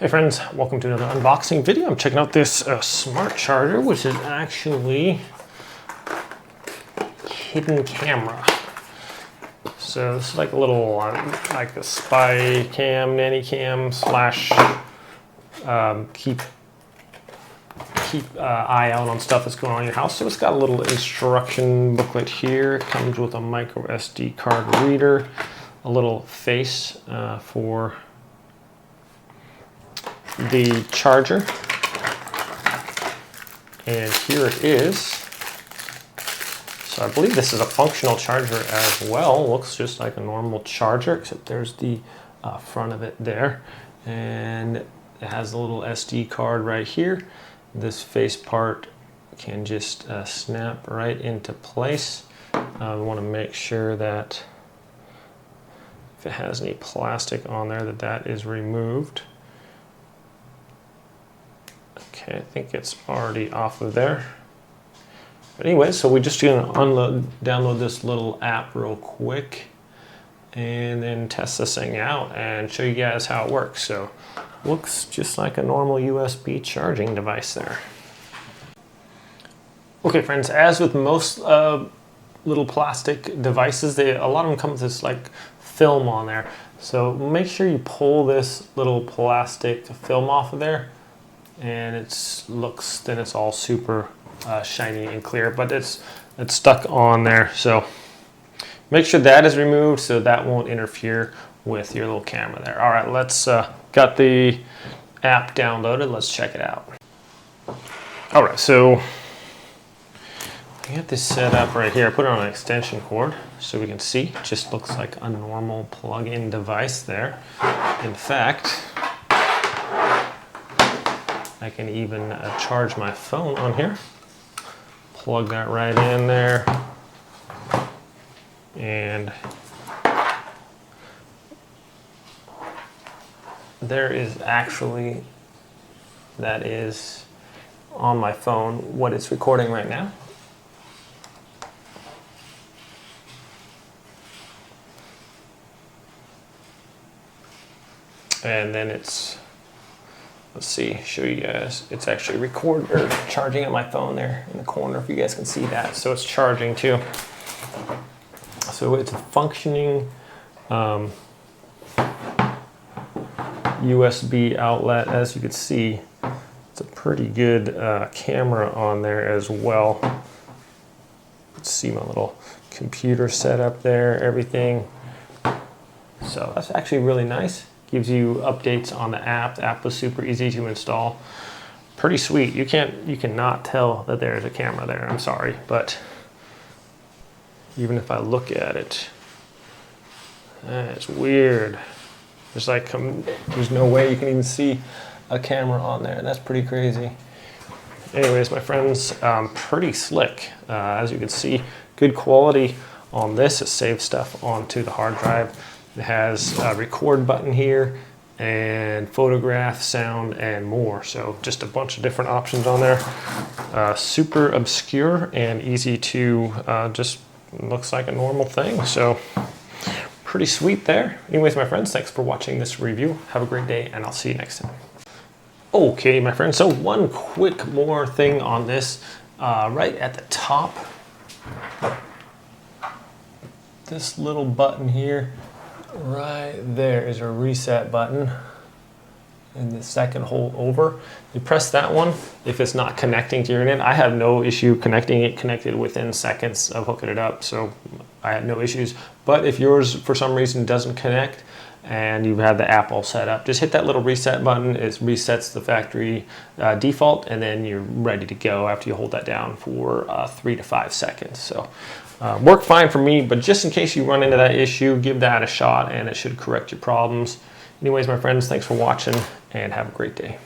Hey friends, welcome to another unboxing video. I'm checking out this smart charger, which is actually hidden camera. So this is like a little, like a SPYCAM, Nanny cam slash keep eye out on stuff that's going on in your house. So it's got a little instruction booklet here. It comes with a micro SD card reader, a little face for the charger, and here it is. So I believe this is a functional charger as well. Looks just like a normal charger, except there's the front of it there, and it has a little SD card right here. This face part can just snap right into place. We want to make sure that if it has any plastic on there, that is removed. Okay, I think it's already off of there. But anyway, so we're just gonna download this little app real quick and then test this thing out and show you guys how it works. So looks just like a normal USB charging device there. Okay friends, as with most little plastic devices, a lot of them come with this like film on there. So make sure you pull this little plastic film off of there, and then it's all super shiny and clear, but it's stuck on there. So make sure that is removed so that won't interfere with your little camera there. All right, let's got the app downloaded. Let's check it out. All right, so I got this set up right here. I put it on an extension cord so we can see. It just looks like a normal plug-in device there. In fact, I can even charge my phone on here. Plug that right in there. And there is actually, that is on my phone what it's recording right now. And then it's, let's see, show you guys. It's actually recording or charging at my phone there in the corner, if you guys can see that. So it's charging too. So it's a functioning USB outlet. As you can see, it's a pretty good camera on there as well. Let's see my little computer setup there, everything. So that's actually really nice. Gives you updates on the app. The app was super easy to install. Pretty sweet. You cannot tell that there's a camera there. I'm sorry, but even if I look at it, it's weird. There's like there's no way you can even see a camera on there. That's pretty crazy. Anyways, my friends, pretty slick. As you can see, good quality on this. It saves stuff onto the hard drive. It has a record button here and photograph, sound, and more. So just a bunch of different options on there. Super obscure and easy to, just looks like a normal thing. So pretty sweet there. Anyways, my friends, thanks for watching this review. Have a great day, and I'll see you next time. Okay, my friends, so one quick more thing on this. Right at the top, this little button here, right there is a reset button in the second hole over. You press that one if it's not connecting to your internet. I have no issue connecting it, connected within seconds of hooking it up, so I had no issues. But if yours for some reason doesn't connect and you have the app all set up, just hit that little reset button. It resets the factory default, and then you're ready to go after you hold that down for 3 to 5 seconds. So worked fine for me, but just in case you run into that issue, give that a shot and it should correct your problems. Anyways, my friends, thanks for watching and have a great day.